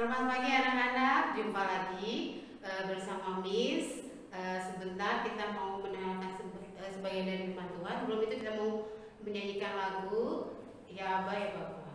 Selamat pagi anak-anak, jumpa lagi bersama Miss. Sebentar kita mau mendengarkan sebagian dari firman Tuhan. Sebelum itu kita mau menyanyikan lagu Ya Aba Ya Bapa.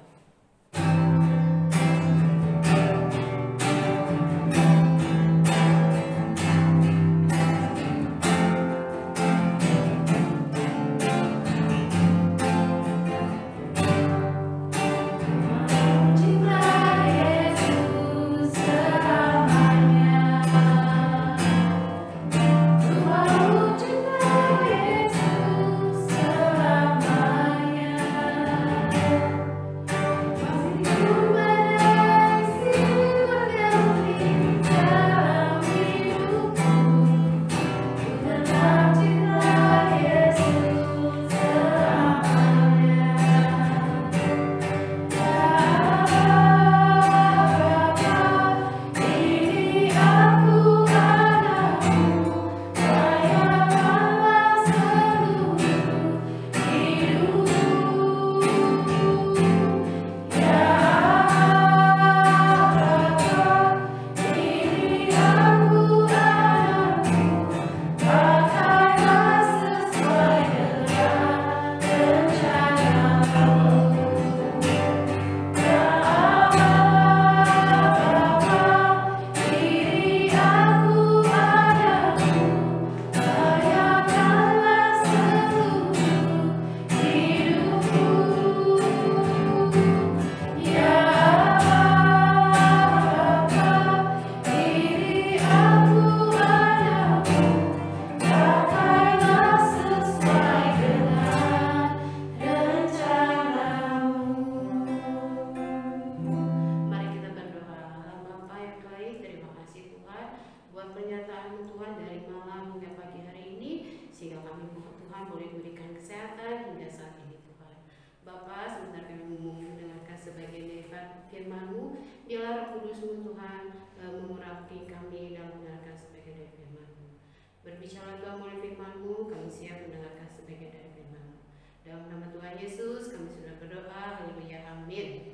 Berbicara Tuhan melalui firman-Mu, kami siap mendengarkan sebagian dari firman-Mu. Dalam nama Tuhan Yesus, kami sudah berdoa. Haleluya, amin.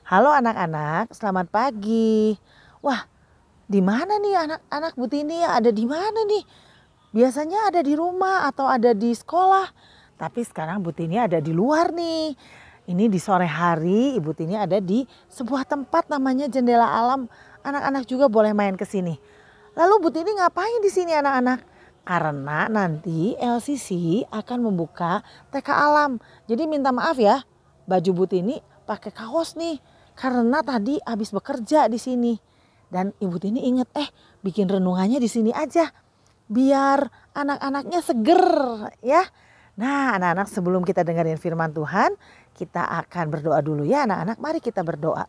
Halo anak-anak, selamat pagi. Wah, di mana nih anak-anak Bu Tini ya? Ada di mana nih? Biasanya ada di rumah atau ada di sekolah. Tapi sekarang Bu Tini ada di luar nih. Ini di sore hari Ibu Tini ada di sebuah tempat namanya Jendela Alam. Anak-anak juga boleh main ke sini. Lalu Bu Tini ngapain di sini anak-anak? Karena nanti LCC akan membuka TK Alam. Jadi minta maaf ya, baju Bu Tini pakai kaos nih. Karena tadi habis bekerja di sini. Dan Ibu Tini ingat bikin renungannya di sini aja. Biar anak-anaknya seger ya. Nah anak-anak sebelum kita dengerin firman Tuhan, kita akan berdoa dulu ya anak-anak. Mari kita berdoa.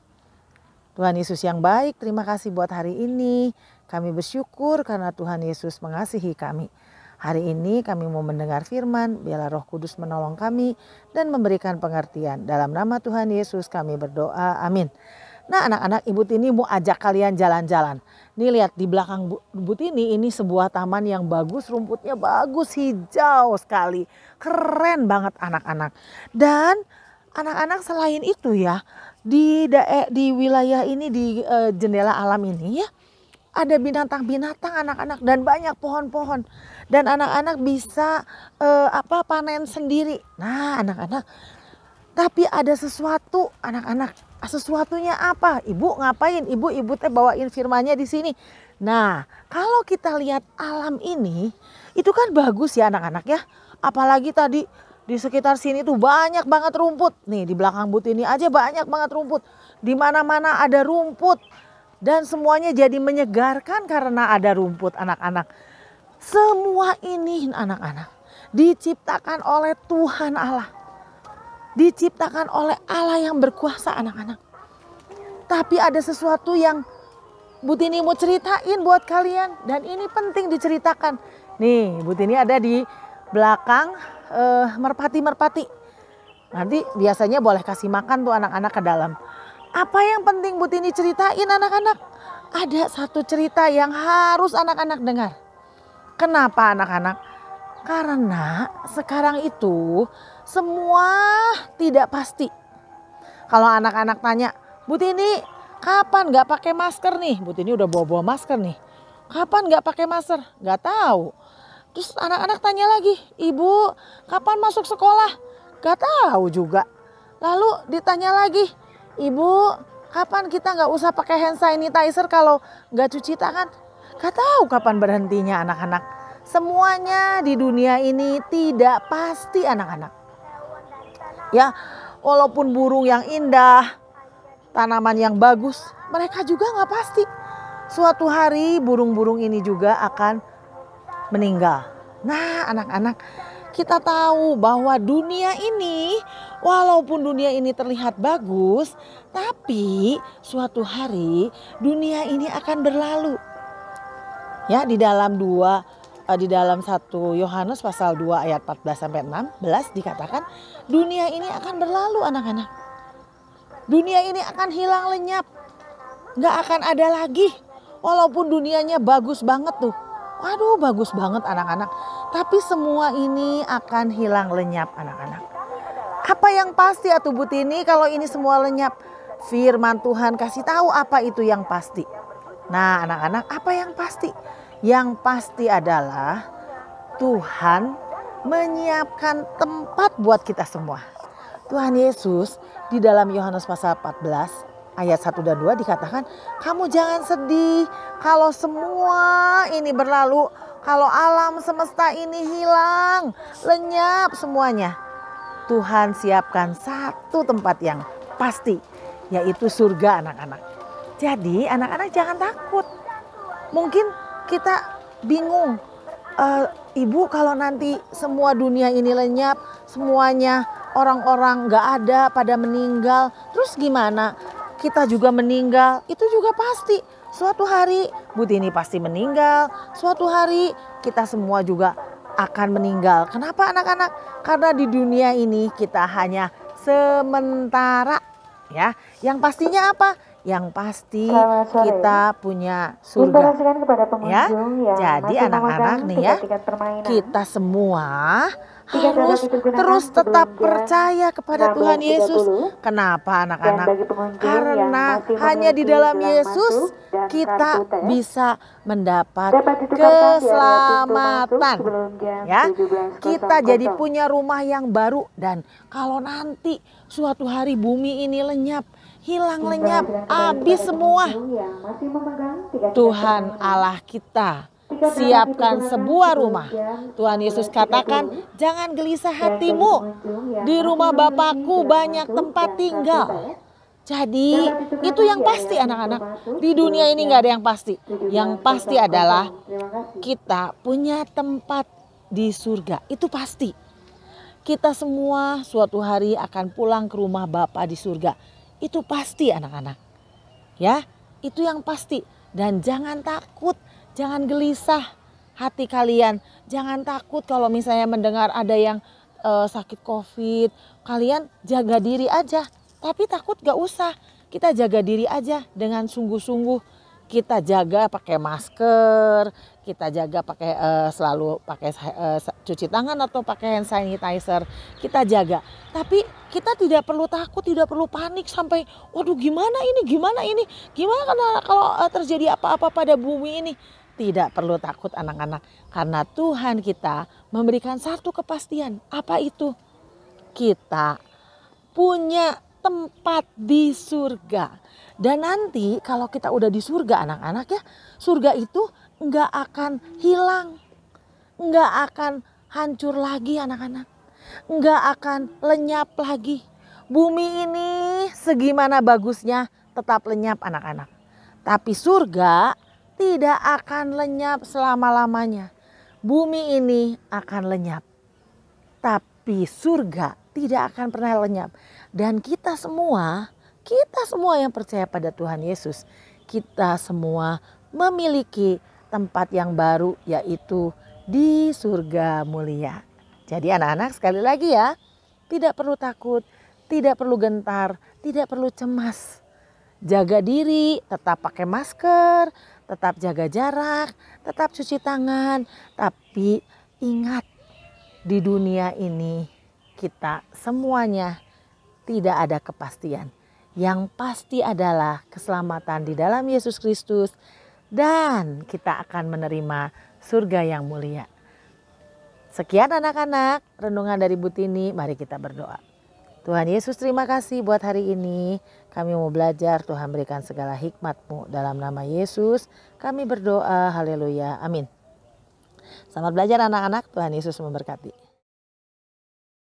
Tuhan Yesus yang baik, terima kasih buat hari ini. Kami bersyukur karena Tuhan Yesus mengasihi kami. Hari ini kami mau mendengar firman, biarlah Roh Kudus menolong kami dan memberikan pengertian. Dalam nama Tuhan Yesus kami berdoa, amin. Nah anak-anak, Ibu Tini mau ajak kalian jalan-jalan. Nih lihat di belakang Bu Tini ini sebuah taman yang bagus, rumputnya bagus, hijau sekali. Keren banget anak-anak. Dan anak-anak selain itu ya, di wilayah ini di Jendela Alam ini ya, ada binatang-binatang anak-anak dan banyak pohon-pohon. Dan anak-anak bisa panen sendiri. Nah anak-anak, tapi ada sesuatu anak-anak. Sesuatunya apa? Ibu ngapain? Ibu teh bawain firmannya di sini. Nah kalau kita lihat alam ini, itu kan bagus ya anak-anak ya. Apalagi tadi di sekitar sini tuh banyak banget rumput. Nih di belakang Bu Tini aja banyak banget rumput. Di mana-mana ada rumput. Dan semuanya jadi menyegarkan karena ada rumput anak-anak. Semua ini anak-anak diciptakan oleh Tuhan Allah. Diciptakan oleh Allah yang berkuasa anak-anak. Tapi ada sesuatu yang Bu Tini mau ceritain buat kalian. Dan ini penting diceritakan. Nih Bu Tini ada di belakang merpati-merpati. Nanti biasanya boleh kasih makan tuh anak-anak ke dalam. Apa yang penting Bu Tini ceritain anak-anak? Ada satu cerita yang harus anak-anak dengar. Kenapa anak-anak? Karena sekarang itu semua tidak pasti. Kalau anak-anak tanya, Bu Tini kapan nggak pakai masker nih? Bu Tini udah bawa masker nih. Kapan nggak pakai masker? Nggak tahu. Terus anak-anak tanya lagi, Ibu kapan masuk sekolah? Nggak tahu juga. Lalu ditanya lagi, Ibu kapan kita nggak usah pakai hand sanitizer kalau nggak cuci tangan? Nggak tahu kapan berhentinya anak-anak. Semuanya di dunia ini tidak pasti anak-anak. Ya, walaupun burung yang indah, tanaman yang bagus, mereka juga nggak pasti. Suatu hari burung-burung ini juga akan meninggal. Nah, anak-anak, kita tahu bahwa dunia ini, walaupun dunia ini terlihat bagus, tapi suatu hari dunia ini akan berlalu. Ya, di dalam 1 Yohanes pasal 2 ayat 14 sampai 16 dikatakan dunia ini akan berlalu anak-anak. Dunia ini akan hilang lenyap. Nggak akan ada lagi. Walaupun dunianya bagus banget tuh. Waduh, bagus banget anak-anak. Tapi semua ini akan hilang lenyap anak-anak. Apa yang pasti atuh Bu Tini kalau ini semua lenyap? Firman Tuhan kasih tahu apa itu yang pasti. Nah, anak-anak, apa yang pasti? Yang pasti adalah Tuhan menyiapkan tempat buat kita semua. Tuhan Yesus di dalam Yohanes pasal 14 ayat 1 dan 2 dikatakan, kamu jangan sedih kalau semua ini berlalu, kalau alam semesta ini hilang, lenyap semuanya. Tuhan siapkan satu tempat yang pasti, yaitu surga anak-anak. Jadi anak-anak jangan takut. Mungkin kita bingung, Ibu kalau nanti semua dunia ini lenyap, semuanya orang-orang gak ada pada meninggal, terus gimana? Kita juga meninggal, itu juga pasti. Suatu hari Bu Tini pasti meninggal, suatu hari kita semua juga akan meninggal. Kenapa anak-anak? Karena di dunia ini kita hanya sementara. Ya, yang pastinya apa? Yang pasti kita punya surga. Ya, jadi anak-anak nih ya, kita semua harus terus tetap percaya kepada Tuhan Yesus. Kenapa anak-anak? Karena hanya di dalam Yesus kita bisa mendapat keselamatan. Ya, kita jadi punya rumah yang baru, dan kalau nanti suatu hari bumi ini lenyap, hilang lenyap, habis semua, Tuhan Allah kita siapkan sebuah rumah. Tuhan Yesus katakan, jangan gelisah hatimu, di rumah Bapakku banyak tempat tinggal. Jadi itu yang pasti anak-anak. Di dunia ini gak ada yang pasti. Yang pasti adalah kita punya tempat di surga. Itu pasti. Kita semua suatu hari akan pulang ke rumah Bapa di surga. Itu pasti anak-anak. Ya, itu yang pasti. Dan jangan takut, jangan gelisah hati kalian. Jangan takut kalau misalnya mendengar ada yang sakit COVID. Kalian jaga diri aja. Tapi takut gak usah. Kita jaga diri aja dengan sungguh-sungguh. Kita jaga pakai masker, kita jaga pakai selalu pakai cuci tangan atau pakai hand sanitizer. Kita jaga. Tapi kita tidak perlu takut, tidak perlu panik sampai waduh gimana ini, gimana kalau terjadi apa-apa pada bumi ini. Tidak perlu takut anak-anak, karena Tuhan kita memberikan satu kepastian. Apa itu? Kita punya tempat di surga. Dan nanti kalau kita udah di surga anak-anak ya, surga itu nggak akan hilang, nggak akan hancur lagi anak-anak, nggak akan lenyap lagi. Bumi ini segimana bagusnya tetap lenyap anak-anak. Tapi surga tidak akan lenyap selama-lamanya. Bumi ini akan lenyap, tapi surga tidak akan pernah lenyap. Dan kita semua yang percaya pada Tuhan Yesus, kita semua memiliki tempat yang baru, yaitu di surga mulia. Jadi anak-anak sekali lagi ya, tidak perlu takut, tidak perlu gentar, tidak perlu cemas. Jaga diri, tetap pakai masker, tetap jaga jarak, tetap cuci tangan. Tapi ingat, di dunia ini kita semuanya tidak ada kepastian. yang pasti adalah keselamatan di dalam Yesus Kristus dan kita akan menerima surga yang mulia. Sekian anak-anak, renungan dari Bu Tini, mari kita berdoa. Tuhan Yesus, terima kasih buat hari ini. Kami mau belajar, Tuhan berikan segala hikmat-Mu. Dalam nama Yesus kami berdoa, haleluya, amin. Selamat belajar anak-anak, Tuhan Yesus memberkati.